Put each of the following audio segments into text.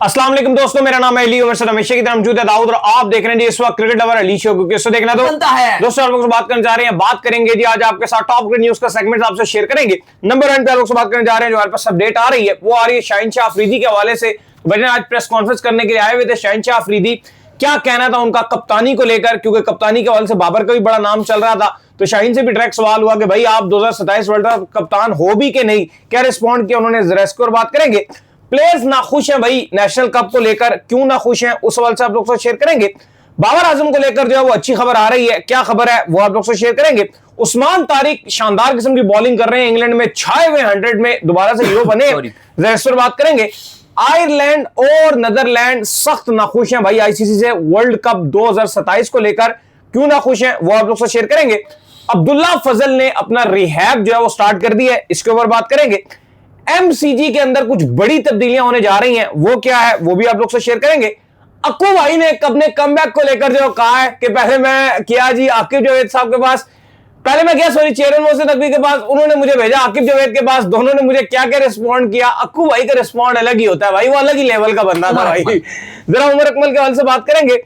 अस्सलाम वालेकुम दोस्तों, मेरा नाम है अली उमर सर, हमेशा की तरह मौजूद है दाऊद और आप देख रहे हैं जी इस वक्त क्रिकेट लवर अली शो। क्योंकि इसको देखना तो बनता है दोस्तों आप लोगों से बात करने जा रहे हैं, बात करेंगे जी आज आपके साथ टॉप न्यूज का सेगमेंट आपसे शेयर करेंगे। नंबर 1 पे आप लोगों से बात करने जा रहे हैं, जो हमारे पास अपडेट आ रही है वो आ रही है शाहीन शाह अफरीदी के हवाले से। भाई आज प्रेस कॉन्फ्रेंस करने के लिए आए हुए थे शाहीन शाह अफरीदी, क्या कहना था उनका कप्तानी को लेकर, क्योंकि कप्तानी के हवाले से बाबर का भी बड़ा नाम चल रहा था। तो शाहीन से भी डायरेक्ट सवाल हुआ कि भाई आप 2027 वर्ल्ड कप कप्तान हो भी कि नहीं, क्या रिस्पॉन्ड किया उन्होंने, जरा इसके और बात करेंगे। प्लेयर्स नाखुश हैं भाई नेशनल कप को लेकर, क्यों नाखुश हैं उस सवाल से आप लोग से शेयर करेंगे। बाबर आजम को लेकर जो है वो अच्छी खबर आ रही है, क्या खबर है वो आप लोग से शेयर करेंगे। उस्मान तारिक शानदार किस्म की बॉलिंग कर रहे हैं, इंग्लैंड में छाए हुए 100 में दोबारा से हीरो बने, जरा इस पर बात करेंगे। आयरलैंड और नीदरलैंड सख्त नाखुश हैं भाई आईसीसी से वर्ल्ड कप 2027 को लेकर, क्यों नाखुश हैं वो आप लोग से शेयर करेंगे। अब्दुल्ला फजल ने अपना रिहैब जो है वो स्टार्ट कर दिया है, इसके ऊपर बात करेंगे। एमसीजी के अंदर कुछ बड़ी तब्दीलियां होने जा रही हैं, वो क्या है वो भी आप लोग से शेयर करेंगे। अक्कू भाई ने अपने कमबैक को लेकर जो कहा है कि पहले मैं किया जी आकिब जावेद साहब के पास, पहले मैं गया चेयरमैन मोहसिन नकवी के पास, उन्होंने मुझे भेजा आकिब जावेद के पास, दोनों ने मुझे क्या क्या रिस्पॉन्ड किया। अक्कू भाई का रिस्पॉन्ड अलग ही होता है भाई, वो अलग ही लेवल का बंदा था भाई। जरा उमर अकमल के हवाले से बात करेंगे।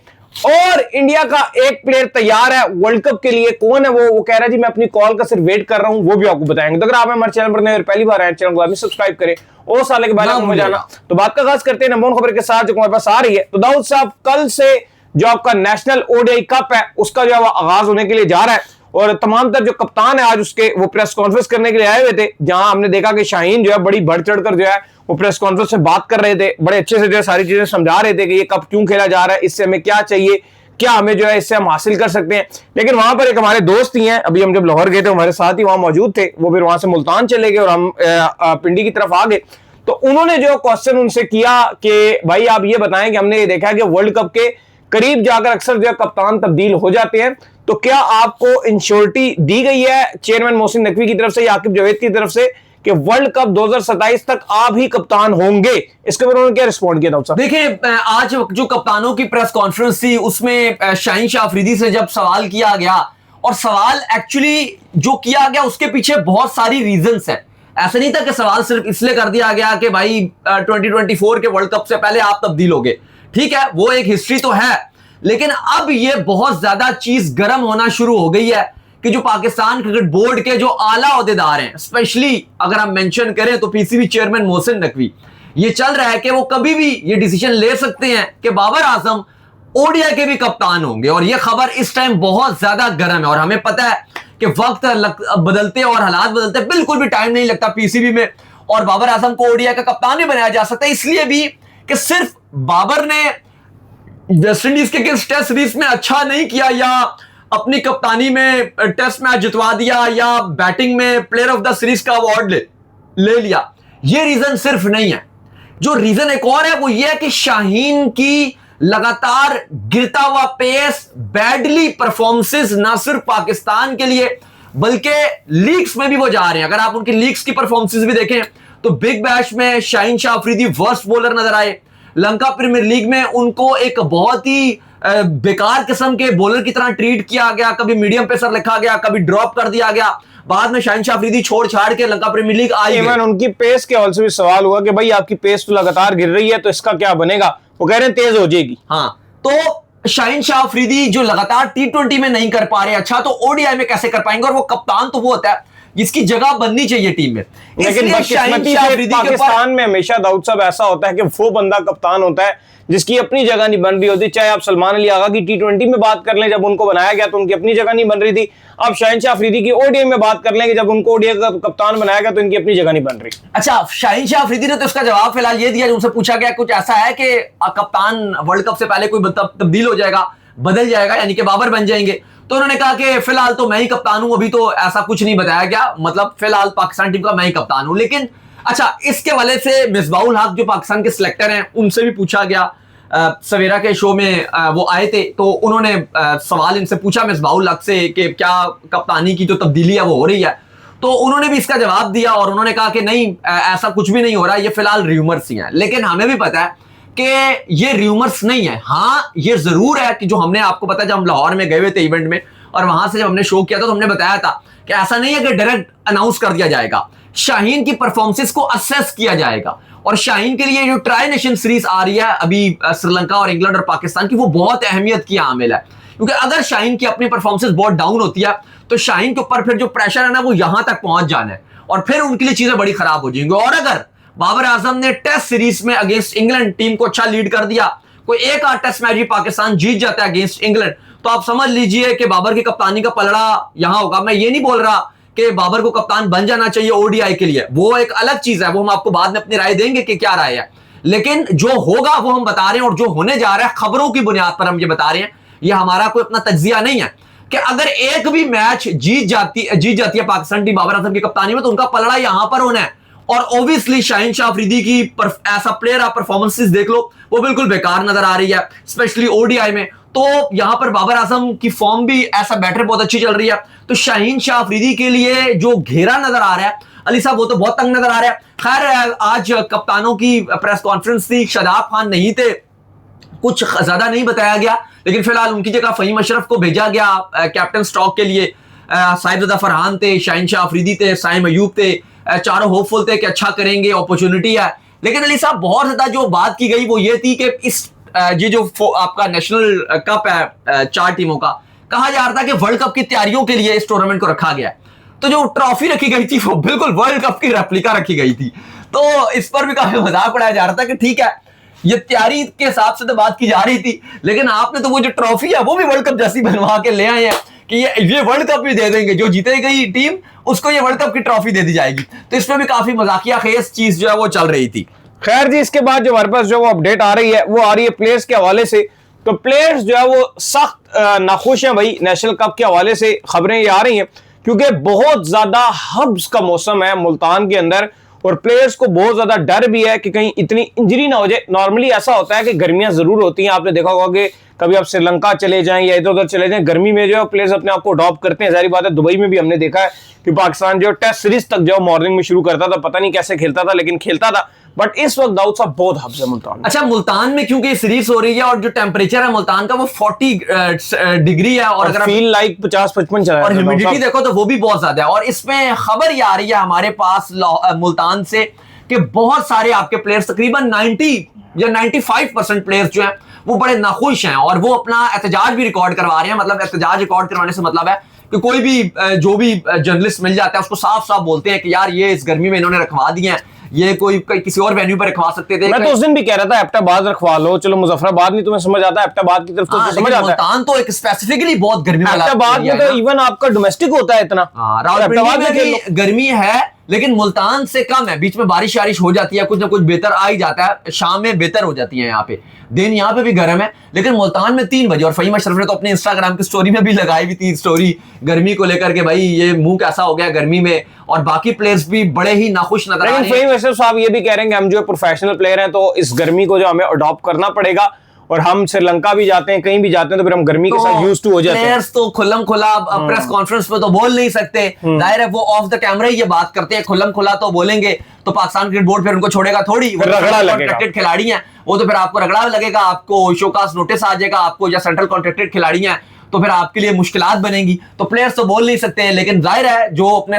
और इंडिया का एक प्लेयर तैयार है वर्ल्ड कप के लिए, कौन है वो कह रहा है जी मैं अपनी कॉल का सिर्फ वेट कर रहा हूं, वो भी आपको बताएंगे। तो अगर आप हमारे चैनल पर पहली बार आए चैनल को सब्सक्राइब करें और साले के बारे में जाना। तो बात का आगाज करते हैं नंबर 1 खबर के साथ जो हमारे पास आ रही है। तो दाऊद साहब कल से जो आपका नेशनल ओडीआई कप है उसका जो है आगाज होने के लिए जा रहा है, और तमाम तर जो कप्तान है आज उसके वो प्रेस कॉन्फ्रेंस करने के लिए आए हुए थे, जहां हमने देखा कि शाहीन जो है बड़ी बढ़ चढ़कर जो है वो प्रेस कॉन्फ्रेंस में बात कर रहे थे, बड़े अच्छे से जो है सारी चीजें समझा रहे थे कि ये कप क्यों खेला जा रहा है, इससे हमें क्या चाहिए, क्या हमें जो है इससे हम हासिल कर सकते हैं। लेकिन वहां पर एक हमारे दोस्त ही हैं, अभी हम जब लाहौर गए थे हमारे साथ ही वहां मौजूद थे, वो फिर वहां से मुल्तान चले गए और हम पिंडी की तरफ आ गए। तो उन्होंने जो क्वेश्चन उनसे किया कि भाई आप ये बताएं कि हमने ये देखा है कि वर्ल्ड कप के करीब जाकर अक्सर जो है कप्तान तब्दील हो जाते हैं, तो क्या आपको इंश्योरिटी दी गई है चेयरमैन मोहसिन नकवी की तरफ से या आकिब जावेद की तरफ से कि वर्ल्ड कप 2027 तक आप ही कप्तान होंगे। इसके ऊपर उन्होंने क्या रिस्पॉन्ड किया था? देखिए आज जो कप्तानों की प्रेस कॉन्फ्रेंस थी उसमें शाहीन शाह अफरीदी से जब सवाल किया गया, और सवाल एक्चुअली जो किया गया उसके पीछे बहुत सारी रीजंस हैं। ऐसा नहीं था कि सवाल सिर्फ इसलिए कर दिया गया कि भाई 2024 के वर्ल्ड कप से पहले आप तब्दील होगे, ठीक है वो एक हिस्ट्री तो है, लेकिन अब ये बहुत ज्यादा चीज गर्म होना शुरू हो गई है कि जो पाकिस्तान क्रिकेट बोर्ड के जो आला ओहदेदार हैं, स्पेशली अगर हम मेंशन करें तो पीसीबी चेयरमैन मोहसिन नकवी, ये चल रहा है कि वो कभी भी ये डिसीजन ले सकते हैं कि बाबर आजम ओडीआई के भी कप्तान होंगे। और ये खबर इस टाइम बहुत ज्यादा गर्म है, और हमें पता है कि वक्त बदलते और हालात बदलते, बिल्कुल भी टाइम नहीं लगता पीसीबी में, और बाबर आजम को ओडीआई का कप्तान भी बनाया जा सकता है। इसलिए भी कि सिर्फ बाबर ने वेस्ट इंडीज के टेस्ट सीरीज में अच्छा नहीं किया या अपनी कप्तानी में टेस्ट मैच जितवा दिया या बैटिंग में प्लेयर ऑफ द सीरीज का अवार्ड ले लिया, ये रीजन सिर्फ नहीं है। जो रीजन एक और है वो ये है कि शाहीन की लगातार गिरता हुआ पेस, बैडली परफॉर्मेंसेस ना सिर्फ पाकिस्तान के लिए बल्कि लीग्स में भी वो जा रहे हैं। अगर आप उनकी लीग्स की परफॉर्मेंसेस भी देखें तो बिग बैश में शाहीन शाह अफरीदी वर्स्ट बॉलर नजर आए, लंका प्रीमियर लीग में उनको एक बहुत ही बेकार किस्म के बॉलर की तरह ट्रीट किया गया, कभी मीडियम पेसर लिखा गया, कभी ड्रॉप कर दिया गया, बाद में शाहीन शाह अफरीदी छोड़ छाड़ के लंका प्रीमियर लीग आई। उनकी पेस के हवाले से भी सवाल हुआ कि भाई आपकी पेस तो लगातार गिर रही है, तो इसका क्या बनेगा, वो कह रहे हैं तेज हो जाएगी। हाँ, तो शाहीन शाह अफरीदी जो लगातार टी20 में नहीं कर पा रहे अच्छा, तो ओडीआई में कैसे कर पाएंगे। और वो कप्तान तो वो होता है जिसकी जगह बननी चाहिए टीम में। लेकिन पाकिस्तान में हमेशा दाऊद साहब ऐसा होता है कि वो बंदा कप्तान होता है जिसकी अपनी जगह नहीं बन रही होती। चाहे आप सलमान अली आगा की टी20 में बात कर लें, जब उनको बनाया गया तो उनकी अपनी जगह नहीं बन रही थी। आप शाहीन शाह अफरीदी की ओडीआई में बात कर लेंगे, जब उनको ओडीआई का कप्तान बनाया गया तो इनकी अपनी जगह नहीं बन रही। अच्छा, शाहीन शाह अफरीदी ने तो इसका जवाब फिलहाल ये दिया, उनसे पूछा गया कुछ ऐसा है कि कप्तान वर्ल्ड कप से पहले कोई तब्दील हो जाएगा, बदल जाएगा, यानी कि बाबर बन जाएंगे। तो उन्होंने कहा कि फिलहाल तो मैं ही कप्तान हूं, अभी तो ऐसा कुछ नहीं बताया गया, मतलब फिलहाल पाकिस्तान टीम का मैं ही कप्तान हूं। लेकिन अच्छा, इसके वाले से मिसबाउल हक जो पाकिस्तान के सिलेक्टर हैं उनसे भी पूछा गया, सवेरा के शो में वो आए थे, तो उन्होंने सवाल इनसे पूछा मिसबाउल हक से कि क्या कप्तानी की जो तब्दीली है वो हो रही है, तो उन्होंने भी इसका जवाब दिया और उन्होंने कहा कि नहीं ऐसा कुछ भी नहीं हो रहा, ये फिलहाल र्यूमर्स ही हैं। लेकिन हमें भी पता है कि ये र्यूमर्स नहीं है। हाँ, ये जरूर है कि जो हमने आपको पता, जब हम लाहौर में गए हुए थे इवेंट में और वहां से जब हमने शो किया था तो हमने बताया था कि ऐसा नहीं है कि डायरेक्ट अनाउंस कर दिया जाएगा, शाहीन की परफॉर्मेंसेस को असेस किया जाएगा और शाहीन के लिए जो ट्राई नेशन सीरीज आ रही है अभी श्रीलंका और इंग्लैंड और पाकिस्तान की, वो बहुत अहमियत की आमिल है, क्योंकि अगर शाहीन की अपनी परफॉर्मेंस बहुत डाउन होती है तो शाहीन के ऊपर फिर जो प्रेशर है ना वो यहां तक पहुंच जाना है और फिर उनके लिए चीजें बड़ी खराब हो जाएंगी। और अगर बाबर आजम ने टेस्ट सीरीज में अगेंस्ट इंग्लैंड टीम को अच्छा लीड कर दिया, कोई एक आध टेस्ट मैच भी पाकिस्तान जीत जाता है अगेंस्ट इंग्लैंड, तो आप समझ लीजिए कि बाबर की कप्तानी का पलड़ा यहां होगा। मैं ये नहीं बोल रहा कि बाबर को कप्तान बन जाना चाहिए ओडीआई के लिए, वो एक अलग चीज है, वो हम आपको बाद में अपनी राय देंगे कि क्या राय है, लेकिन जो होगा वो हम बता रहे हैं और जो होने जा रहा है खबरों की बुनियाद पर हम ये बता रहे हैं, ये हमारा कोई अपना तज्जिया नहीं है कि अगर एक भी मैच जीत जाती है पाकिस्तान टीम बाबर आजम की कप्तानी में तो उनका पलड़ा यहां पर होना है। और ऑब्वियसली शाहीन शाह अफरीदी की ऐसा प्लेयर आप परफॉर्मेंसेस देख लो वो बिल्कुल बेकार नजर आ रही है, स्पेशली ओडीआई में। तो यहां पर बाबर आजम की फॉर्म भी ऐसा बैटर बहुत अच्छी चल रही है, तो शाहीन शाह अफरीदी के लिए जो घेरा नजर आ रहा है अली साहब वो तो बहुत तंग नजर आ रहा है। खैर आज कप्तानों की प्रेस कॉन्फ्रेंस थी, शादाब खान नहीं थे, कुछ ज्यादा नहीं बताया गया, लेकिन फिलहाल उनकी जगह फहीम अशरफ को भेजा गया कैप्टन स्टॉक के लिए। साहिबजादा फरहान थे, शाहीन शाह अफरीदी थे, साइम अयूब थे, चारों होपफुल थे कि अच्छा करेंगे, अपॉर्चुनिटी है। लेकिन अली साहब बहुत ज्यादा जो बात की गई वो ये थी कि इस ये जो आपका नेशनल कप है 4 टीमों का, कहा जा रहा था कि वर्ल्ड कप की तैयारियों के लिए इस टूर्नामेंट को रखा गया है, तो जो ट्रॉफी रखी गई थी वो बिल्कुल वर्ल्ड कप की रेप्लिका रखी गई थी। तो इस पर भी काफी मजाक उड़ाया जा रहा था कि ठीक है ये तैयारी के हिसाब से तो बात की जा रही थी, लेकिन आपने तो वो जो ट्रॉफी है वो भी वर्ल्ड कप जैसी बनवा के ले आए हैं कि ये वर्ल्ड कप भी दे देंगे, जो जीतेगी टीम उसको ये वर्ल्ड कप की ट्रॉफी दे दी जाएगी। तो इसमें भी काफी मजाकिया खेस चीज जो है वो चल रही थी। खैर जी, इसके बाद जो हमारे पास जो वो अपडेट आ रही है वो आ रही है प्लेयर्स के हवाले से। तो प्लेयर्स जो है वो सख्त नाखुश हैं भाई, नेशनल कप के हवाले से खबरें ये आ रही हैं, क्योंकि बहुत ज्यादा हब्स का मौसम है मुल्तान के अंदर और प्लेयर्स को बहुत ज्यादा डर भी है कि कहीं इतनी इंजरी ना हो जाए। नॉर्मली ऐसा होता है कि गर्मियां जरूर होती हैं, आपने देखा होगा कि कभी आप श्रीलंका चले जाएं या इधर उधर चले जाएं, गर्मी में जो है प्लेयर्स अपने आप को अडॉप्ट करते हैं। जाहिर बात है दुबई में भी हमने देखा है कि पाकिस्तान जो टेस्ट सीरीज तक जो मॉर्निंग में शुरू करता था, पता नहीं कैसे खेलता था लेकिन खेलता था। बट इस वक्त दाऊद साहब बहुत हब्स है मुल्तान में। अच्छा, मुल्तान में क्योंकि सीरीज हो रही है और जो टेम्परेचर है मुल्तान का वो 40 डिग्री है और अगर फील लाइक 50-55 चला और ह्यूमिडिटी देखो तो वो भी बहुत ज्यादा है। और इसमें खबर ये आ रही है हमारे पास मुल्तान से कि बहुत सारे आपके प्लेयर्स तकरीबन 90 या 95% प्लेयर्स जो हैं वो बड़े नाखुश हैं और वो अपना एहतजाज भी रिकॉर्ड करवा रहे हैं। मतलब एहतजाज रिकॉर्ड करवाने से मतलब है कि कोई भी जो भी जर्नलिस्ट मिल जाता है उसको साफ साफ बोलते हैं कि यार ये इस गर्मी में इन्होंने रखवा दिए हैं, ये कोई किसी और वेन्यू पर रखवा सकते थे। मैं तो उस दिन भी कह रहा था एबटाबाद रखवा लो, चलो मुजफ्फराबाद नहीं तुम्हें समझ आता, एबटाबाद की तरफ तो समझ आता है। मुल्तान तो एक स्पेसिफिकली बहुत गर्मी वाला एबटाबाद में तो इवन आपका डोमेस्टिक होता है इतना। रावलपिंडी में भी गर्मी है लेकिन मुल्तान से कम है, बीच में बारिश वारिश हो जाती है, कुछ ना कुछ बेहतर आ ही जाता है, शाम में बेहतर हो जाती है। यहाँ पे दिन यहाँ पे भी गर्म है लेकिन मुल्तान में 3 बजे। और फहीम अशरफ ने तो अपने इंस्टाग्राम की स्टोरी में भी लगाई हुई थी स्टोरी गर्मी को लेकर के, भाई ये मुंह कैसा हो गया गर्मी में। और बाकी प्लेयर्स भी बड़े ही नाखुश नजर आ रहे हैं। फहीम अशरफ साहब ये भी कह रहे हैं कि हम जो प्रोफेशनल प्लेयर हैं तो इस गर्मी को जो हमें अडॉप्ट करना पड़ेगा, और हम श्रीलंका भी जाते हैं कहीं भी जाते हैं तो फिर हम गर्मी के साथ यूज्ड टू हो जाते हैं। प्लेयर्स तो खुल्लम खुला प्रेस कॉन्फ्रेंस में तो बोल नहीं सकते, जाहिर है वो ऑफ द कैमरा ही ये बात करते हैं, खुल्लम खुला तो बोलेंगे तो पाकिस्तान क्रिकेट बोर्ड फिर उनको छोड़ेगा थोड़ी। वो कॉन्ट्रैक्टेड खिलाड़ी हैं, वो तो फिर आपको रगड़ा लगेगा, आपको शोकास नोटिस आ जाएगा आपको, या सेंट्रल कॉन्ट्रैक्टेड खिलाड़ी हैं तो फिर आपके लिए मुश्किलात बनेगी। तो प्लेयर्स तो बोल नहीं सकते, लेकिन जाहिर है जो अपने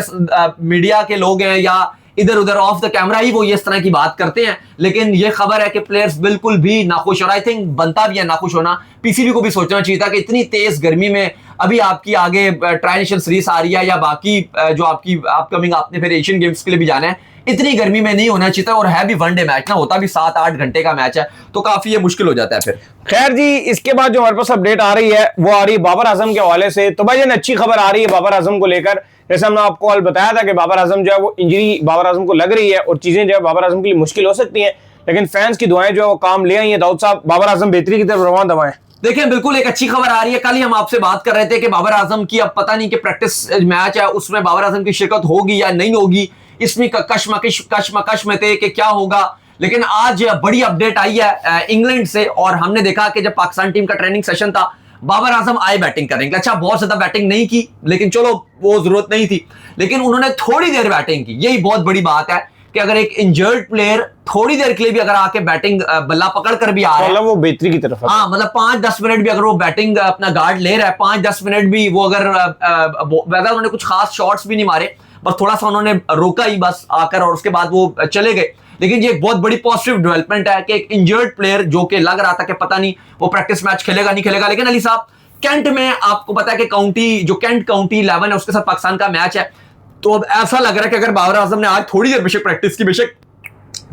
मीडिया के लोग हैं या इधर उधर ऑफ द कैमरा ही वो ये इस तरह की बात करते हैं। लेकिन ये खबर है कि प्लेयर्स बिल्कुल भी नाखुश, और आई थिंक बनता भी है नाखुश होना। पीसीबी को भी सोचना चाहिए था कि इतनी तेज गर्मी में अभी आपकी आगे ट्राई नेशन सीरीज आ रही है या बाकी जो आपकी अपकमिंग आपने फिर एशियन गेम्स के लिए भी जाना है, इतनी गर्मी में नहीं होना चाहिए था। और है भी वनडे मैच ना, होता भी 7-8 घंटे का मैच है तो काफी ये मुश्किल हो जाता है फिर। खैर जी, इसके बाद जो हमारे पास अपडेट आ रही है वो आ रही है बाबर आजम के हवाले से। तो भाई अच्छी खबर आ रही है बाबर आजम को लेकर। जैसे हमने आपको कल बताया था कि बाबर आजम जो है वो इंजरी बाबर आजम को लग रही है और चीजें जो है बाबर आजम के लिए मुश्किल हो सकती हैं, लेकिन फैंस की दुआएं जो है वो काम ले आई है। दाऊद साहब, बाबर आजम बेहतरी की तरफ रवाना दवाएं। देखिए बिल्कुल एक अच्छी खबर आ रही है। कल ही हम आपसे बात कर रहे थे कि बाबर आजम की अब पता नहीं कि प्रैक्टिस मैच है उसमें बाबर आजम की शिरकत होगी या नहीं होगी, इसमें कशमकश में थे कि क्या होगा। लेकिन आज बड़ी अपडेट आई है इंग्लैंड से, और हमने देखा कि जब पाकिस्तान टीम का ट्रेनिंग सेशन था बाबर आजम आए बैटिंग करेंगे। अच्छा, बहुत ज्यादा बैटिंग नहीं की लेकिन चलो वो जरूरत नहीं थी, लेकिन उन्होंने थोड़ी देर बैटिंग की। यही बहुत बड़ी बात है कि अगर एक इंजर्ड प्लेयर थोड़ी देर के लिए भी अगर आके बैटिंग बल्ला पकड़ कर भी आ रहा है, वो बेहतरी की तरफ है। हाँ, मतलब 5-10 मिनट भी अगर वो बैटिंग अपना गार्ड ले रहा है, 5-10 मिनट भी वो अगर वैसा उन्होंने कुछ खास शॉट्स भी नहीं मारे, बस थोड़ा सा उन्होंने रोका ही बस आकर और उसके बाद वो चले गए। लेकिन ये एक बहुत बड़ी पॉजिटिव डेवलपमेंट है कि एक इंजर्ड प्लेयर जो कि लग रहा था कि पता नहीं वो प्रैक्टिस मैच खेलेगा नहीं खेलेगा, लेकिन अली साहब कैंट में आपको पता है कि कैंट काउंटी 11 है उसके साथ पाकिस्तान का मैच है, तो अब ऐसा लग रहा है कि अगर बाबर आजम ने आज थोड़ी देर बेशक प्रैक्टिस की, बेशक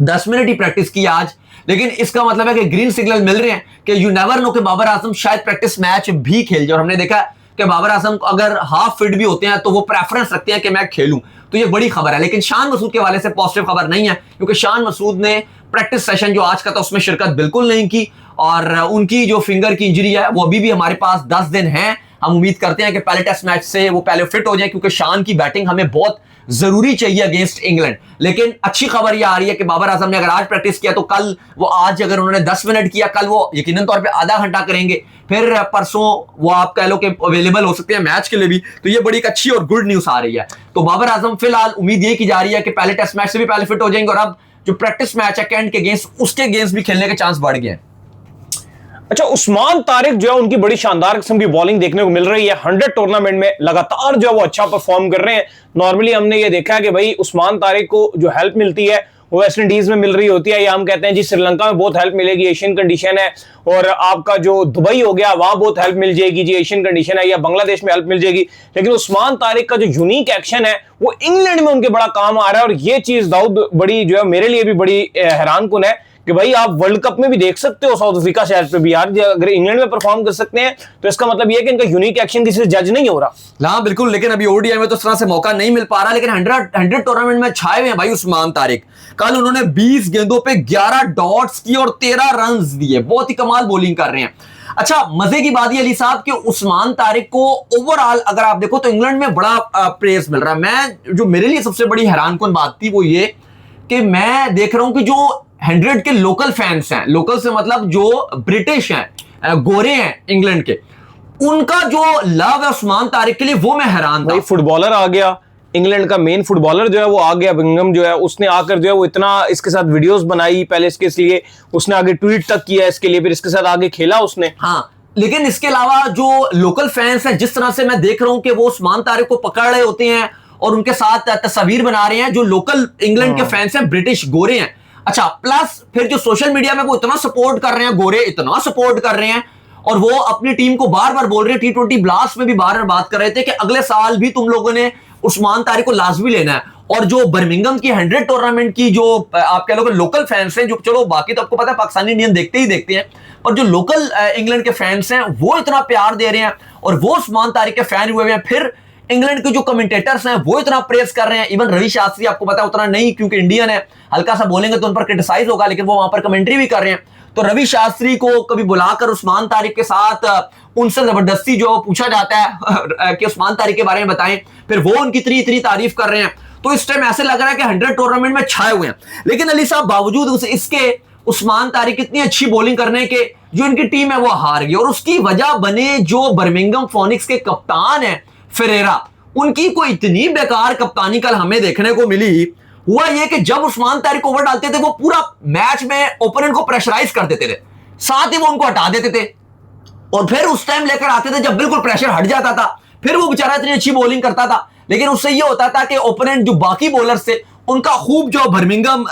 10 मिनट ही प्रैक्टिस की आज, लेकिन इसका मतलब है कि ग्रीन सिग्नल मिल रहे हैं कि यू नेवर नो कि बाबर आजम शायद प्रैक्टिस मैच भी खेल जाए। और हमने देखा कि बाबर आजम अगर हाफ फिट भी होते हैं तो वो प्रेफरेंस रखते हैं कि मैं खेलूं, तो ये बड़ी खबर है। लेकिन शान मसूद के हवाले से पॉजिटिव खबर नहीं है, क्योंकि शान मसूद ने प्रैक्टिस सेशन जो आज का था उसमें शिरकत बिल्कुल नहीं की, और उनकी जो फिंगर की इंजरी है वो अभी भी हमारे पास 10 दिन है। हम उम्मीद करते हैं कि पहले टेस्ट मैच से वो पहले फिट हो जाए, क्योंकि शान की बैटिंग हमें बहुत जरूरी चाहिए अगेंस्ट इंग्लैंड। लेकिन अच्छी खबर यह आ रही है कि बाबर आजम ने अगर आज प्रैक्टिस किया तो कल वो, आज अगर उन्होंने 10 मिनट किया, कल वो यकीनन तौर पे आधा घंटा करेंगे, फिर परसों वो आप कह लो कि अवेलेबल हो सकते हैं मैच के लिए भी। तो ये बड़ी एक अच्छी और गुड न्यूज आ रही है। तो बाबर आजम फिलहाल उम्मीद ये की जा रही है कि पहले टेस्ट मैच से भी पहले फिट हो जाएंगे, और अब जो प्रैक्टिस मैच है कैंट के अगेंस्ट, उसके अगेंस्ट भी खेलने के चांस बढ़ गए हैं। अच्छा, उस्मान तारिक जो है उनकी बड़ी शानदार किस्म की बॉलिंग देखने को मिल रही है। 100 टूर्नामेंट में लगातार जो है वो अच्छा परफॉर्म कर रहे हैं। नॉर्मली हमने ये देखा है कि भाई उस्मान तारिक को जो हेल्प मिलती है वो वेस्ट इंडीज में मिल रही होती है, या हम कहते हैं जी श्रीलंका में बहुत हेल्प मिलेगी, एशियन कंडीशन है, और आपका जो दुबई हो गया वहां बहुत हेल्प मिल जाएगी जी, एशियन कंडीशन है, या बांग्लादेश में हेल्प मिल जाएगी। लेकिन उस्मान तारिक का जो यूनिक एक्शन है वो इंग्लैंड में उनके बड़ा काम आ रहा है, और ये चीज दाऊद बड़ी जो है मेरे लिए भी बड़ी हैरान कुन है कि भाई आप वर्ल्ड कप में भी देख सकते हो साउथ अफ्रीका शहर पे भी, यार अगर इंग्लैंड में परफॉर्म कर सकते हैं तो इसका मतलब ये है कि इनका यूनिक एक्शन किसी से जज नहीं हो रहा। हाँ बिल्कुल, लेकिन अभी ओडीआई में तो इस तरह से मौका नहीं मिल पा रहा, लेकिन 100 टूर्नामेंट में छाए हुए हैं भाई उस्मान तारिक। कल उन्होंने 20 गेंदों पे 11 डॉट्स की और 13 रन दिए, बहुत ही कमाल बॉलिंग कर रहे हैं। अच्छा, मजे की बात है अली साहब कि उस्मान तारिक को ओवरऑल अगर आप देखो तो इंग्लैंड में बड़ा प्रेस मिल रहा है। मैं जो मेरे लिए सबसे बड़ी हैरानकुन बात थी वो ये कि मैं देख रहा हूं कि जो 100 के लोकल फैंस हैं, लोकल से मतलब जो ब्रिटिश हैं, गोरे हैं इंग्लैंड के, उनका जो लव है उस्मान तारिक के लिए वो मैं हैरान था। भाई फुटबॉलर आ गया, इंग्लैंड का मेन फुटबॉलर जो है वो आ गया, बिंगम जो है उसने आकर जो है वो इतना इसके साथ वीडियोस बनाई, पहले इसके लिए उसने आगे ट्वीट तक किया इसके लिए, फिर इसके साथ आगे खेला उसने। हाँ, लेकिन इसके अलावा जो लोकल फैंस हैं, जिस तरह से मैं देख रहा हूं कि वो उस्मान तारिक को पकड़ रहे होते हैं और उनके साथ तस्वीर बना रहे हैं, जो लोकल इंग्लैंड के फैंस हैं, ब्रिटिश गोरे हैं। अच्छा, प्लस फिर जो सोशल मीडिया में वो इतना सपोर्ट कर रहे हैं, गोरे इतना सपोर्ट कर रहे हैं, और वो अपनी टीम को बार बार बोल रहे हैं, T20 ब्लास्ट में भी बार बार बात कर रहे थे कि अगले साल भी तुम लोगों ने उस्मान तारिक को लाजमी लेना है। और जो बर्मिंघम की 100 टूर्नामेंट की जो आप कह लो कि लोकल फैंस हैं, जो चलो बाकी तो आपको पता है पाकिस्तानी इंडियन देखते ही देखते हैं, और जो लोकल इंग्लैंड के फैंस हैं वो इतना प्यार दे रहे हैं, और वो उस्मान तारिक के फैन हुए हैं। फिर इंग्लैंड के जो कमेंटेटर्स हैं वो इतना प्रेस कर रहे हैं। इवन रवि शास्त्री आपको पता है उतना नहीं, क्योंकि इंडियन है, हल्का सा बोलेंगे तो उन पर क्रिटिसाइज होगा, लेकिन वो वहां पर कमेंट्री भी कर रहे हैं। तो रवि शास्त्री को कभी बुलाकर उस्मान तारिक के साथ उनसे जबरदस्ती जो पूछा जाता है कि उस्मान तारिक के बारे में बताएं, फिर वो उनकी इतनी तारीफ कर रहे हैं। तो इस टाइम ऐसे लग रहा है कि 100 टूर्नामेंट में छाए हुए हैं। लेकिन अली साहब बावजूद इसके उस्मान तारिक इतनी अच्छी बॉलिंग करने के जो इनकी टीम है वो हार गई, और उसकी वजह बने जो बर्मिंघम फोनिक्स के कप्तान है फेरेरा, उनकी कोई इतनी बेकार कप्तानी कल हमें देखने को मिली। हुआ यह कि जब उस्मान तारिक ओवर डालते थे वो पूरा मैच में ओपोनेंट को प्रेशराइज कर देते थे, साथ ही वो उनको हटा देते थे, और फिर उस टाइम लेकर आते थे जब बिल्कुल प्रेशर हट जाता था, फिर वो बेचारा इतनी अच्छी बॉलिंग करता था। लेकिन उससे यह होता था कि ओपोनेंट जो बाकी बॉलर्स थे उनका खूब जो बर्मिंघम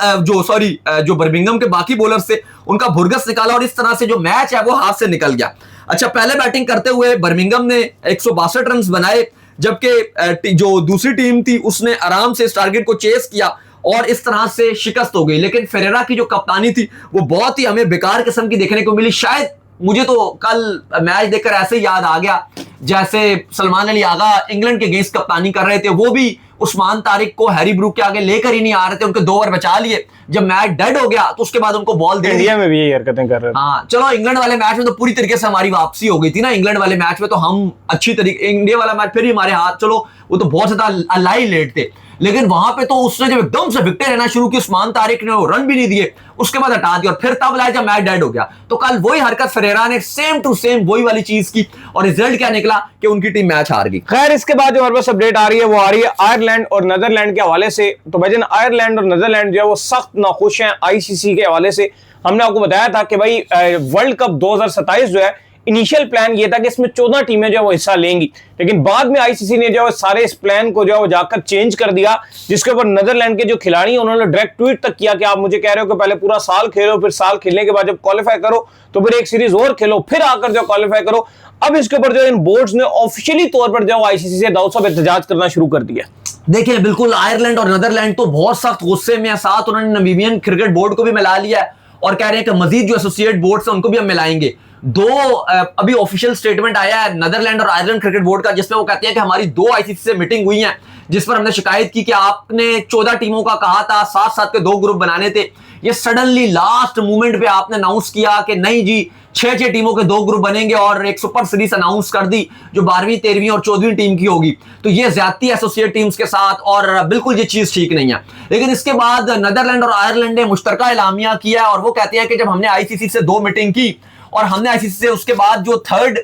के बाकी बॉलर्स थे उनका भुरगस निकाला, और इस तरह से जो मैच है वो हाथ से निकल गया। अच्छा, पहले बैटिंग करते हुए बर्मिंघम ने 162 रन बनाए, जबकि जो दूसरी टीम थी उसने आराम से इस टारगेट को चेस किया और इस तरह से शिकस्त हो गई। लेकिन फेरेरा की जो कप्तानी थी वो बहुत ही हमें बेकार किस्म की देखने को मिली। शायद मुझे तो कल मैच देखकर ऐसे याद आ गया जैसे सलमान अली आगा इंग्लैंड के अगेंस्ट कप्तानी कर रहे थे, वो भी उस्मान तारिक को हैरी ब्रूक के आगे लेकर ही नहीं आ रहे थे, उनके 2 ओवर बचा लिए। जब मैच डेड हो गया तो उसके बाद उनको बॉल दे, इंडिया में भी यही हरकतें कर रहे थे। हाँ चलो, इंग्लैंड वाले मैच में तो पूरी तरीके से हमारी वापसी हो गई थी ना। इंग्लैंड वाले मैच में तो हम अच्छी तरीके, इंडिया वाला मैच फिर भी हमारे हाथ, चलो वो तो बहुत ज्यादा अलाई लेट थे, लेकिन वहां पे तो उसने जब एकदम से विकेट लेना शुरू की, उस्मान तारिक ने रन भी नहीं दिए, उसके बाद हटा दिया, और फिर तब लाया जब मैच डेड हो गया। तो कल वही हरकत फेरेरा ने सेम टू सेम वही वाली चीज की, और रिजल्ट क्या निकला कि उनकी टीम मैच हार गई। खैर, इसके बाद जो हमारे पास अपडेट आ रही है वो आ रही है आयरलैंड और नीदरलैंड के हवाले से। तो भाईजान आयरलैंड और नीदरलैंड जो है वो सख्त नाखुश हैं आईसीसी के हवाले से। हमने आपको बताया था कि भाई वर्ल्ड कप 2027 जो है इनिशियल प्लान ये था कि इसमें 14 टीमें जो है वो हिस्सा लेंगी, लेकिन बाद में आईसीसी ने जो है सारे इस प्लान को जो है वो जाकर चेंज कर दिया, जिसके ऊपर नीदरलैंड के जो खिलाड़ी हैं उन्होंने डायरेक्ट ट्वीट तक किया कि आप मुझे कह रहे हो कि पहले पूरा साल खेलो, फिर साल खेलने के बाद जब क्वालिफाई करो तो फिर एक सीरीज और खेलो, फिर आकर जो क्वालिफाई करो। अब इसके ऊपर जो इन बोर्ड्स ने ऑफिशियली तौर पर जो आईसीसी से दाऊद साहब एहतजाज करना शुरू कर दिया। देखिए बिल्कुल, आयरलैंड और नीदरलैंड तो बहुत सख्त गुस्से में है, साथ उन्होंने नमीबियन क्रिकेट बोर्ड को भी मिला लिया है और कह रहे हैं कि मजीद जो एसोसिएट बोर्ड्स हैं उनको भी हम मिलाएंगे। दो अभी ऑफिशियल स्टेटमेंट आया है नीदरलैंड और आयरलैंड क्रिकेट बोर्ड का, जिसमें वो कहते हैं कि हमारी 2 आईसीसी से मीटिंग हुई है, जिस पर हमने शिकायत की कि आपने 14 टीमों का कहा था, 7-7 के 2 ग्रुप बनाने थे, ये सडनली लास्ट मोमेंट पे आपने अनाउंस किया कि नहीं जी 6-6 टीमों के 2 ग्रुप बनेंगे और एक सुपर सीरीज अनाउंस कर दी जो 12वीं 13वीं और 14वीं टीम की होगी। तो ये ज्यादती एसोसिएट टीम्स के साथ और बिल्कुल ये चीज ठीक नहीं है। लेकिन इसके बाद नीदरलैंड और आयरलैंड ने मुश्तरका एलामिया किया और वो कहते हैं कि जब हमने आईसीसी से 2 मीटिंग की और हमने आईसीसी से उसके बाद जो थर्ड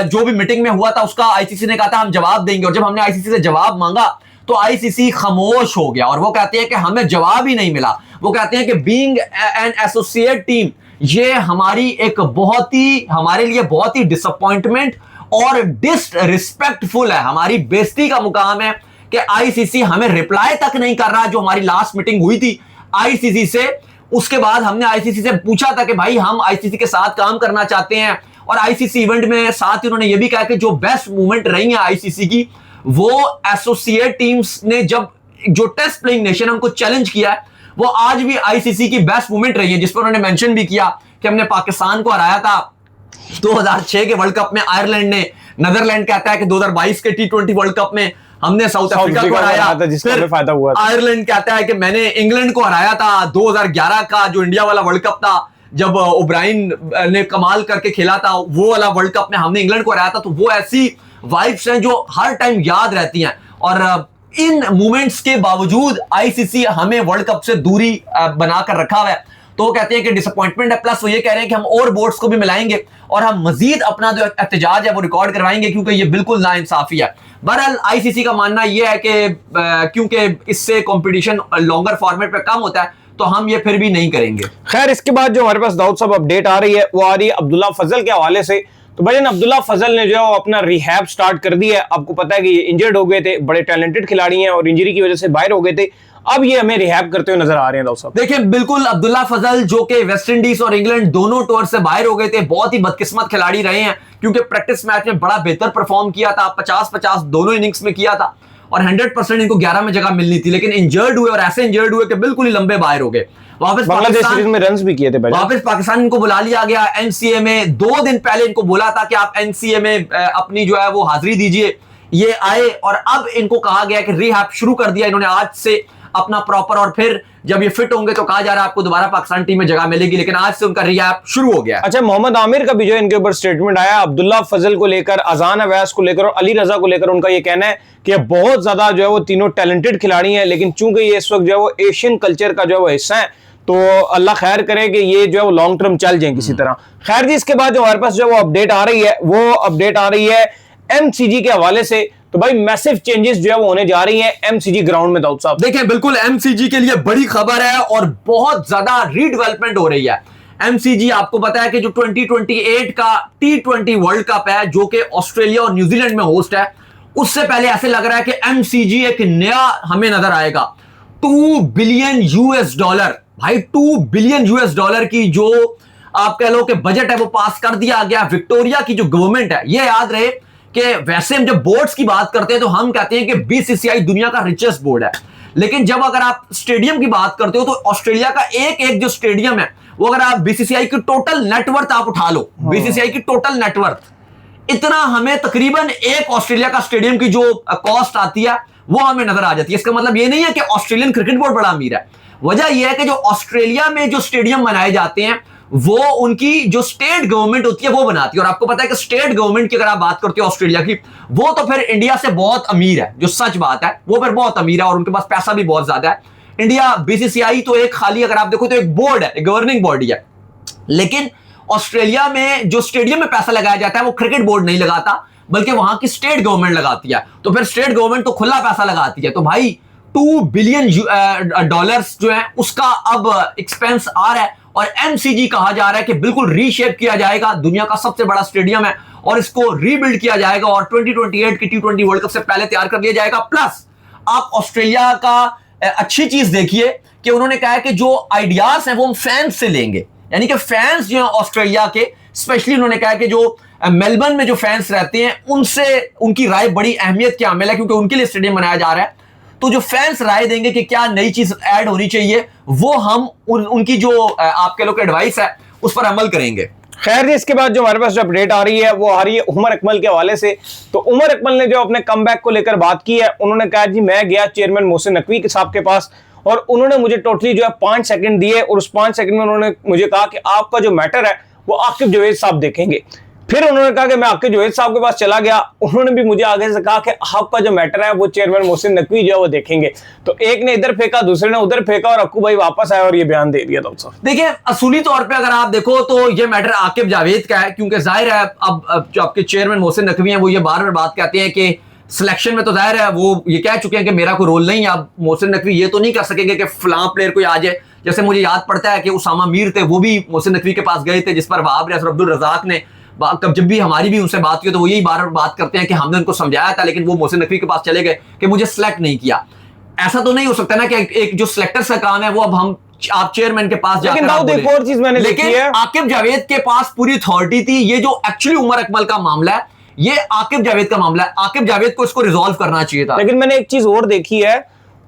जो भी मीटिंग में हुआ था उसका आईसीसी ने कहा था हम जवाब देंगे, और जब हमने आईसीसी से जवाब मांगा तो आईसीसी खामोश हो गया और वो कहते हैं कि हमें जवाब ही नहीं मिला। वो कहते हैं कि बीइंग एन एसोसिएट टीम ये हमारे लिए बहुत ही डिसअपॉइंटमेंट और डिसरिस्पेक्टफुल है, हमारी बेइज्जती का मुकाम है कि आईसीसी हमें रिप्लाई तक नहीं कर रहा। जो हमारी लास्ट मीटिंग हुई थी आईसीसी से, उसके बाद हमने आईसीसी से पूछा था कि भाई हम आईसीसी के साथ काम करना चाहते हैं, और आईसीसी इवेंट में साथ ही उन्होंने ये भी कहा कि जो बेस्ट मूवमेंट रही है आईसीसी की वो एसोसिएट टीम्स ने जब जो टेस्ट प्लेइंग नेशन उनको चैलेंज किया है वो आज भी आईसीसी की बेस्ट मूवमेंट रही है, जिस पर उन्होंने मेंशन भी किया कि हमने पाकिस्तान को हराया था 2006 के वर्ल्ड कप में, आयरलैंड ने, नीदरलैंड कहता है कि 2022 के T20 वर्ल्ड कप में हमने साउथ अफ्रीका को हराया, जिसका फायदा हुआ। आयरलैंड कहता है कि मैंने इंग्लैंड को हराया था 2011 का जो इंडिया वाला वर्ल्ड कप था, जब ओब्रायन ने कमाल करके खेला था, वो वाला वर्ल्ड कप में हमने इंग्लैंड को हराया था। तो वो ऐसी वाइब्स हैं जो हर टाइम याद रहती हैं, और इन मूवमेंट्स के बावजूद आईसीसी हमें वर्ल्ड कप से दूरी बनाकर रखा हुआ है। तो वो कहते हैं कि डिसअपॉइंटमेंट है, प्लस वो ये कह रहे हैं कि हम और बोर्ड्स को भी मिलाएंगे और हम मजीद अपना जो एहतजाज है वो रिकॉर्ड करवाएंगे, क्योंकि ये बिल्कुल नाइंसाफी है। बहरहाल आईसीसी का मानना यह है कि क्योंकि इससे कंपटीशन लॉन्गर फॉर्मेट पे कम होता है तो हम ये फिर भी नहीं करेंगे। खैर, इसके बाद जो हमारे पास दाऊद साहब अपडेट आ रही है वो आ रही है अब्दुल्ला फजल के हवाले से। तो भाई अब्दुल्ला फजल ने जो है अपना रिहैब स्टार्ट कर दिया है। आपको पता है कि ये इंजर्ड हो गए थे, बड़े टैलेंटेड खिलाड़ी हैं और इंजरी की वजह से बाहर हो गए थे, अब ये हमें रिहैब करते हुए नजर आ रहे हैं। दाऊद साहब देखिए बिल्कुल, अब्दुल्ला फजल जो कि वेस्ट इंडीज और इंग्लैंड दोनों टूर से बाहर हो गए थे, बहुत ही बदकिस्मत खिलाड़ी रहे हैं, क्योंकि प्रैक्टिस मैच में बड़ा बेहतर परफॉर्म किया था, 50-50 दोनों इनिंग्स में किया था और 100% इनको 11 में जगह मिलनी थी, लेकिन इंजर्ड हुए और ऐसे इंजर्ड हुए कि बिल्कुल ही लंबे बाहर हो गए। वापस बांग्लादेश सीरीज में रन्स भी किए थे, वापस पाकिस्तान इनको बुला लिया गया एनसीए में। 2 दिन पहले इनको बोला था कि आप एनसीए में अपनी जो है वो हाजिरी दीजिए, ये आए और अब इनको कहा गया कि रिहैब शुरू कर दिया इन्होंने आज से अपना प्रॉपर, और फिर जब ये फिट होंगे तो कहा जा रहा है आपको दोबारा पाकिस्तान टीम में जगह मिलेगी, लेकिन आज से उनका रिहैब शुरू हो गया। अच्छा, मोहम्मद आमिर का भी जो इनके ऊपर स्टेटमेंट आया अब्दुल्ला फजल को लेकर, अजान अवैस को लेकर और अली रजा को लेकर, उनका ये कहना है कि बहुत ज्यादा जो है वो तीनों टैलेंटेड खिलाड़ी हैं, लेकिन चूंकि ये इस वक्त जो है वो एशियन कल्चर का जो है वो हिस्सा है, तो अल्लाह खैर करे कि ये जो है वो लॉन्ग टर्म चल जाए किसी तरह। खैर जी, इसके बाद जो हमारे पास जो वो अपडेट आ रही है वो अपडेट आ रही है एमसीजी के हवाले से। तो भाई मैसिव चेंजेस जो है वो होने जा रही हैं एमसीजी ग्राउंड में। दाऊद साहब देखिए बिल्कुल एमसीजी के लिए बड़ी खबर है और बहुत ज्यादा रीडेवलपमेंट हो रही है। एमसीजी आपको पता है कि जो 2028 का T20 वर्ल्ड कप है जो कि ऑस्ट्रेलिया और न्यूजीलैंड में होस्ट है, उससे पहले ऐसे लग रहा है कि एमसीजी एक नया हमें नजर आएगा। $2 बिलियन भाई, $2 बिलियन की जो आप कह लो कि बजट है वो पास कर दिया गया। विक्टोरिया की जो गवर्नमेंट है, ये याद रहे कि वैसे हम जब बोर्ड्स की बात करते हैं तो हम कहते हैं कि बीसीसीआई दुनिया का रिचेस्ट बोर्ड है, लेकिन जब अगर आप स्टेडियम की बात करते हो तो ऑस्ट्रेलिया का एक जो स्टेडियम है वो अगर आप बीसीसीआई की टोटल नेटवर्थ आप उठा लो, बीसीसीआई की टोटल नेटवर्थ इतना हमें तकरीबन एक ऑस्ट्रेलिया का स्टेडियम की जो कॉस्ट आती है वो हमें नजर आ जाती है। इसका मतलब ये नहीं है कि ऑस्ट्रेलियन क्रिकेट बोर्ड बड़ा अमीर है, वजह यह है कि जो ऑस्ट्रेलिया में जो स्टेडियम बनाए जाते हैं वो उनकी जो स्टेट गवर्नमेंट होती है वो बनाती है। और आपको पता है कि स्टेट गवर्नमेंट की अगर आप बात करते हो ऑस्ट्रेलिया की, वो तो फिर इंडिया से बहुत अमीर है, जो सच बात है, वो फिर बहुत अमीर है और उनके पास पैसा भी बहुत ज्यादा है। इंडिया बीसीसीआई तो एक खाली अगर आप देखो तो एक बोर्ड है, एक गवर्निंग बॉडी है, लेकिन ऑस्ट्रेलिया में जो स्टेडियम में पैसा लगाया जाता है वो क्रिकेट बोर्ड नहीं लगाता बल्कि वहां की स्टेट गवर्नमेंट लगाती है। तो फिर स्टेट गवर्नमेंट तो खुला पैसा लगाती है। तो भाई $2 बिलियन जो है उसका अब एक्सपेंस आ रहा है और एमसीजी कहा जा रहा है कि बिल्कुल रीशेप किया जाएगा, दुनिया का सबसे बड़ा स्टेडियम है और इसको रीबिल्ड किया जाएगा और 2028 की T20 वर्ल्ड कप से पहले तैयार कर लिया जाएगा। प्लस आप ऑस्ट्रेलिया का अच्छी चीज देखिए कि उन्होंने कहा है कि जो आइडियाज हैं वो हम फैंस से लेंगे, यानी कि फैंस जो हैं ऑस्ट्रेलिया के, स्पेशली उन्होंने कहा है कि जो मेलबर्न में जो फैंस रहते हैं उनसे उनकी राय बड़ी अहमियत की हामिल है, क्योंकि उनके लिए स्टेडियम बनाया जा रहा है। तो जो फैंस राय देंगे कि क्या नई चीज ऐड होनी चाहिए, वो हम उनकी जो आपके लोग एडवाइस है उस पर अमल करेंगे। खैर जी, इसके बाद जो हमारे पास जो अपडेट आ रही है वो आ रही है उमर अकमल के हवाले से। तो उमर अकमल ने जो अपने कमबैक को लेकर बात की है, उन्होंने कहा जी मैं गया चेयरमैन मोहसिन नकवी के साहब के पास और उन्होंने मुझे टोटली जो है 5 सेकंड दिए और उस 5 सेकंड में उन्होंने मुझे कहा कि आपका जो मैटर है वो आकिब जावेद साहब देखेंगे। फिर उन्होंने कहा कि मैं आकिब जावेद साहब के पास चला गया, उन्होंने भी मुझे आगे से कहा कि आपका जो मैटर है वो चेयरमैन मोहसिन नकवी जो है वो देखेंगे। तो एक ने इधर फेंका, दूसरे ने उधर फेंका और अक्कू भाई वापस आया और ये बयान दे दिया। डॉक्टर साहब देखिए, असूली तौर पे अगर आप देखो तो ये मैटर आकिब जावेद का है, क्योंकि जाहिर है अब जो आपके चेयरमैन मोहसिन नकवी हैं वो ये बार बार बात कहते हैं कि सिलेक्शन में तो जाहिर है वो ये कह चुके हैं कि मेरा कोई रोल नहीं है। अब मोहसिन नकवी ये तो नहीं कर सकेंगे कि फलां प्लेयर कोई आ जाए। जैसे मुझे याद पड़ता है कि उसामा मीर थे, वो भी मोहसिन नकवी के पास गए थे, जिस पर वहाब रियाज और अब्दुल रज़ाक ने कब जब भी हमारी भी उनसे बात की तो वो यही बार बार बात करते हैं कि हमने उनको समझाया था लेकिन वो मोहसिन नकवी के पास चले गए कि मुझे सिलेक्ट नहीं किया। ऐसा तो नहीं हो सकता ना कि एक जो सिलेक्टर का काम है वो अब आप चेयरमैन के पास जाकर लेकिन एक और चीज मैंने देखी है, आकिब जावेद के पास पूरी अथॉरिटी थी। ये जो एक्चुअली उमर अकमल का मामला है ये आकिब जावेद का मामला है, आकिब जावेद को इसको रिजॉल्व करना चाहिए था। लेकिन मैंने एक चीज और देखी है,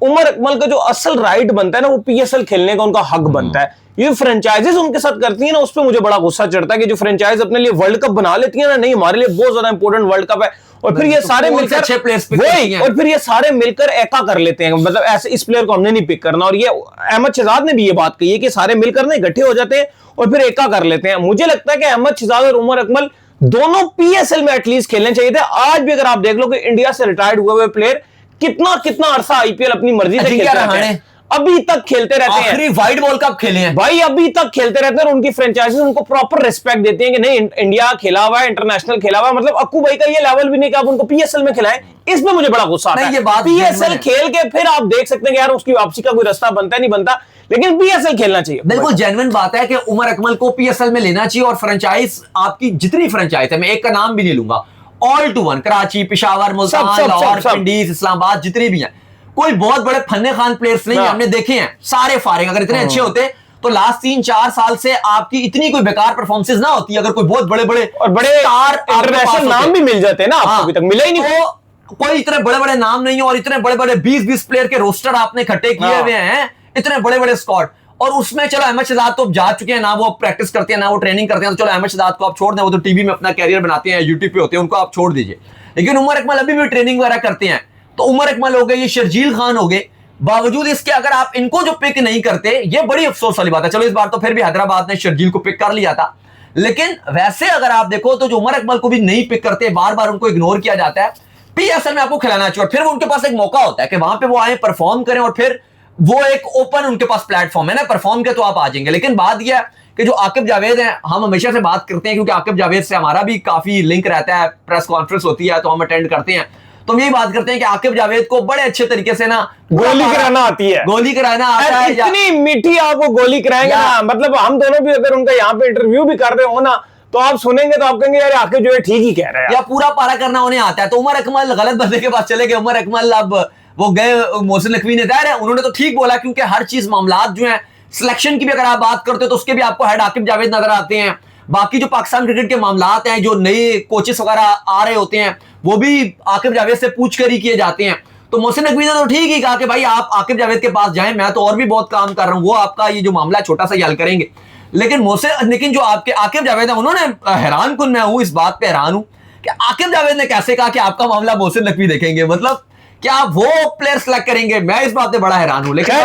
उमर अकमल का जो असल राइट बनता है ना वो पीएसएल खेलने का उनका हक बनता है। ये फ्रेंचाइजीज उनके साथ करती है ना, उस पर मुझे बड़ा गुस्सा चढ़ता है कि जो फ्रेंचाइज अपने लिए वर्ल्ड कप बना लेती है ना, नहीं हमारे लिए बहुत ज्यादा इंपॉर्टेंट वर्ल्ड कप है और फिर ये सारे मिलकर अच्छे प्लेयर्स वही और फिर ये सारे मिलकर एका कर लेते हैं, मतलब ऐसे इस प्लेयर को हमने नहीं पिक करना। और ये अहमद शहजाद ने भी ये बात कही है कि सारे मिलकर ना इकट्ठे हो जाते हैं और फिर एका कर लेते हैं। मुझे लगता है कि अहमद शहजाद और उमर अकमल दोनों पीएसएल में एटलीस्ट खेलने चाहिए थे। आज भी अगर आप देख लो कि इंडिया से रिटायर्ड हुए प्लेयर कितना अरसा आईपीएल अपनी मर्जी से खेलते रहते हैं, अभी तक खेलते रहते हैं। आखिरी वाइट बॉल कप खेले हैं भाई, अभी तक खेलते रहते हैं और उनकी फ्रेंचाइजीज उनको प्रॉपर रिस्पेक्ट देती हैं कि नहीं इंडिया खेला हुआ है, इंटरनेशनल खेला हुआ है। मतलब अक्कू भाई का ये लेवल भी नहीं कि आप उनको पीएसएल में खिलाएं, इसमें मुझे बड़ा गुस्सा आता है। ये बात पीएसएल खेल के फिर आप देख सकते हैं कि यार उसकी वापसी का कोई रास्ता बनता है नहीं बनता, लेकिन पीएसएल खेलना चाहिए। बिल्कुल जेन्युइन बात है कि उमर अकमल को पीएसएल में लेना चाहिए और फ्रेंचाइज आपकी जितनी फ्रेंचाइज है, मैं एक का नाम भी नहीं लूंगा, all to one, Karachi, Peshawar, Multan, Lahore, Pindis, Islamabad, जितनी भी हैं, कोई बहुत बड़े फन्ने खान प्लेयर्स नहीं, हमने देखे हैं सारे फारिग। अगर इतने अच्छे होते तो लास्ट 3-4 साल से आपकी इतनी कोई बेकार परफॉर्मेंसेस ना होती अगर कोई बहुत बड़े बड़े और बड़े इंटरनेशनल नाम भी मिल जाते हैं ना, आपको अभी तक मिला ही नहीं। तो कोई इतने बड़े बड़े नाम नहीं और इतने बड़े बड़े 20-20 प्लेयर के रोस्टर आपने इकट्ठे किए हुए हैं, इतने बड़े बड़े स्क्वाड। और उसमें चलो अहमद शहजाद तो जा चुके हैं ना, वो प्रैक्टिस करते हैं ना वो ट्रेनिंग करते हैं, तो चलो अहमद शहजाद को आप छोड़ दें, वो तो टीवी में अपना कैरियर बनाते हैं, यूट्यूब पे होते हैं, उनको आप छोड़ दीजिए। लेकिन उमर अकमल अभी भी ट्रेनिंग वगैरह करते हैं, तो उमर अकमल हो गए, ये शर्जील खान हो गए, बावजूद इसके अगर आप इनको जो पिक नहीं करते, ये बड़ी अफसोस वाली बात है। चलो इस बार तो फिर भी हैदराबाद ने शर्जील को पिक कर लिया था, लेकिन वैसे अगर आप देखो तो जो उमर अकमल को भी नहीं पिक करते, बार बार उनको इग्नोर किया जाता है। पीएसएल में आपको खिलाना चाहिए और फिर उनके पास एक मौका होता है कि वहां पे वो आए, परफॉर्म करें और फिर वो एक ओपन उनके पास प्लेटफॉर्म है ना, परफॉर्म के तो आप आ जाएंगे। लेकिन बात यह है कि जो आकिब जावेद हैं, हम हमेशा से बात करते हैं क्योंकि आकिब जावेद से हमारा भी काफी लिंक रहता है, प्रेस कॉन्फ्रेंस होती है तो हम अटेंड करते हैं, तो हम यही बात करते हैं कि आकिब जावेद को बड़े अच्छे तरीके से ना गोली कराना आती है, गोली कराना आता है। इतनी मीठी आपको गोली कराएंगे ना, मतलब हम दोनों भी अगर उनका यहाँ पे इंटरव्यू भी कर रहे हो ना तो आप सुनेंगे तो आप कहेंगे यार आकिब जो है ठीक ही कह रहे हैं, या पूरा पारा करना उन्हें आता है। तो उमर अकमल गलत बंदे के पास चले गए। उमर अकमल अब वो गए मोहसिन नकवी ने, दायर है उन्होंने तो ठीक बोला, क्योंकि हर चीज मामलात जो है सिलेक्शन की भी अगर आप बात करते हो तो उसके भी आपको हेड आकिब जावेद नजर आते हैं। बाकी जो पाकिस्तान क्रिकेट के मामलात हैं, जो नए कोचेस वगैरह आ रहे होते हैं, वो भी आकिब जावेद से पूछ कर ही किए जाते हैं। तो मोहसिन नकवी ने तो ठीक ही कहा कि भाई आप आकिब जावेद के पास जाएं, मैं तो और भी बहुत काम कर रहा हूं, वो आपका ये जो मामला छोटा सा हल करेंगे। लेकिन जो आपके आकिब जावेद है उन्होंने हैरान कुन, मैं हूं इस बात पे हैरान हूं कि आकिब जावेद ने कैसे कहा कि आपका मामला मोहसिन नकवी देखेंगे, मतलब क्या वो प्लेयर सेलेक्ट करेंगे, मैं इस बात पे बड़ा हैरान हूं। लेकिन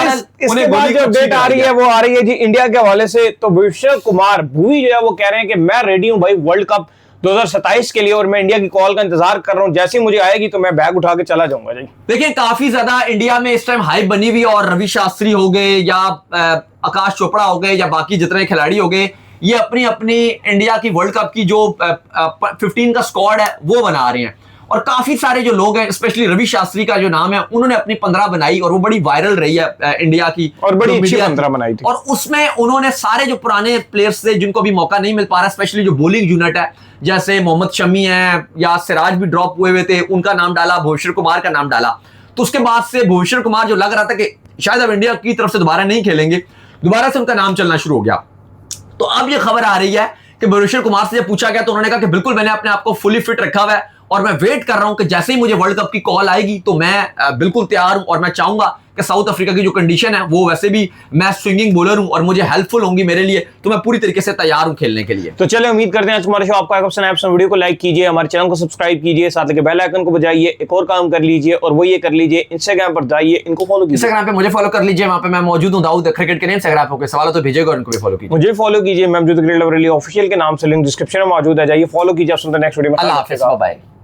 इसके बाद जो अपडेट आ रही है वो आ रही है जी इंडिया के हवाले से। तो विश्व कुमार भूई जो है वो कह रहे हैं कि मैं रेडी हूं भाई वर्ल्ड कप 2027 के लिए और मैं इंडिया की कॉल का इंतजार कर रहा हूं, जैसे मुझे आएगी तो मैं बैग उठा के चला जाऊंगा जी। देखिए काफी ज्यादा इंडिया में इस टाइम हाइप बनी हुई और रवि शास्त्री हो गए या आकाश चोपड़ा हो गए या बाकी जितने खिलाड़ी हो गए, ये अपनी अपनी इंडिया की वर्ल्ड कप की जो 15 का स्क्वाड है वो बना रहे हैं और काफी सारे जो लोग हैं, स्पेशली रवि शास्त्री का जो नाम है, उन्होंने अपनी 15 बनाई और वो बड़ी वायरल रही है इंडिया की, और बड़ी जो अच्छी मीडिया 15 बनाई थी। और उसमें उन्होंने सारे जो पुराने प्लेयर्स थे जिनको भी मौका नहीं मिल पा रहा, स्पेशली जो बॉलिंग यूनिट है, जैसे मोहम्मद शमी है या सिराज भी ड्रॉप हुए थे, उनका नाम डाला, भुवनेश्वर कुमार का नाम डाला। तो उसके बाद से भुवनेश्वर कुमार जो लग रहा था कि शायद अब इंडिया की तरफ से दोबारा नहीं खेलेंगे, दोबारा से उनका नाम चलना शुरू हो गया। तो अब ये खबर आ रही है कि भुवनेश्वर कुमार से जब पूछा गया तो उन्होंने कहा कि बिल्कुल मैंने अपने आप को फुली फिट रखा हुआ है और मैं वेट कर रहा हूं कि जैसे ही मुझे वर्ल्ड कप की कॉल आएगी तो मैं बिल्कुल तैयार हूं और मैं चाहूंगा कि साउथ अफ्रीका की जो कंडीशन है वो वैसे भी मैं स्विंगिंग बॉलर हूं और मुझे हेल्पफुल होंगी मेरे लिए, तो मैं पूरी तरीके से तैयार हूं खेलने के लिए। तो चले उम्मीद करते हैं आज हमारे शो आपको आएगा पसंद आए। वीडियो को लाइक कीजिए, हमारे चैनल को सब्सक्राइब कीजिए, साथ लेके बेल आइकन को बजाइए, एक और काम कर लीजिए और वो ये कर लीजिए, इंस्टाग्राम पर जाइए, इनको फॉलो कीजिए। इंस्टाग्राम पे मुझे फॉलो कर लीजिए, वहां पे मैं मौजूद हूं, दाऊद क्रिकेट के नेम से। अगर आपको कोई सवाल हो तो भेजिएगा और इनको भी फॉलो कीजिए। मुझे फॉलो कीजिए, मैं ऑफिशियल के नाम से, लिंक डिस्क्रिप्शन में मौजूद है, जाइए फॉलो कीजिए। आप सुनते हैं नेक्स्ट वीडियो में। अल्लाह हाफिज़, बाय।